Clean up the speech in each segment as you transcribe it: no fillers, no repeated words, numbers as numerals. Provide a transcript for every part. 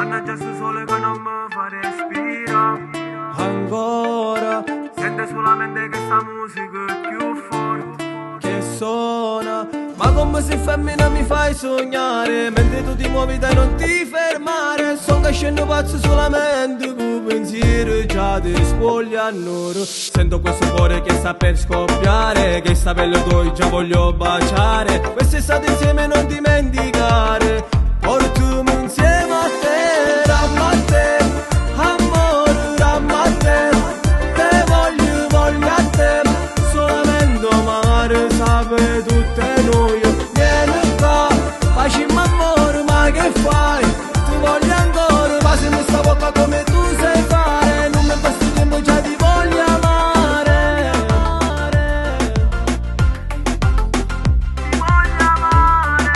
Mannaggia sto sole che non mi fa respirare. Ancora Sente solamente che sta musica è più forte. che suona, ma come se femmina mi fai sognare, mentre tu ti muovi dai non ti fermare. Sto crescendo pazzo solamente con pensiero già ti spogliano. Sento questo cuore che sta per scoppiare, che sta pelle tu già voglio baciare. Quest'estate insieme non dimenticare, portami insieme a te, ramate, amore, ramate. Te voglio, voglio a te, solamente amare, sape tutte noi. Vieni qua, facciamo amore, ma che fai? Ti voglio ancora, passami sta bocca come tu sai fare. Non mi basta tempo, già ti voglio amare. Ti voglio amare.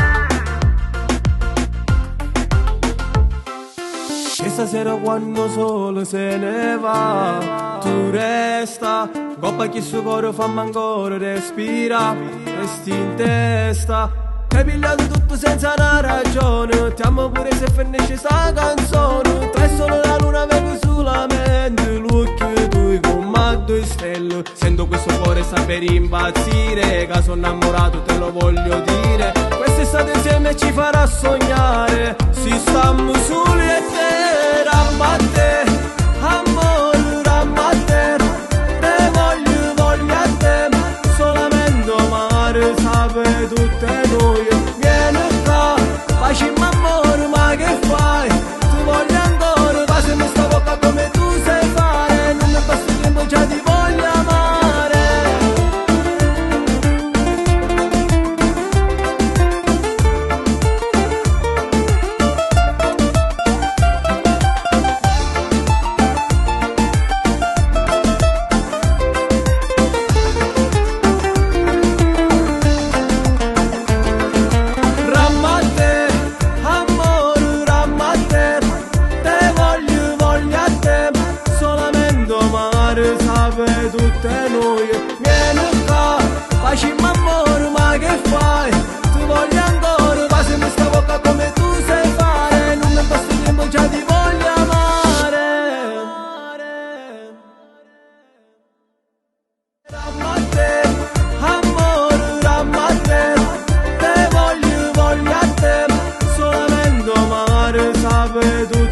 E stasera quando solo se ne va, tu resta, coppa chi suo cuore fammi ancora respira, resti in testa. Hai pigliato tutto senza una ragione, ti amo pure se finisce sta canzone. Tra solo la luna vengo solamente, l'occhio tuoi come due stelle. Sento questo cuore sta per impazzire, che sono innamorato te lo voglio dire. Quest'estate insieme ci farà sognare, si stiamo soli e te, ramate, amore, ramate. Te voglio, voglio a te, solamente amare, sape tutte noi. Vieni qua, facciamo amore, ma che fai? Ti voglio ancora, passami sta bocca come tu sai fare. Non mi basta tempo, già ti voglio amare. Ramate, amore, ramate. Te voglio, voglio a te, solamente amare, sape tutte noi. Vieni qua, facciamo amore, ma che fai? Ti voglio ancora, passami sta bocca come tu sai fare. Non mi basta tempo, già ti voglio amare. Ramate, amore, ramate. Te voglio, voglio a te, solamente amare, sape tu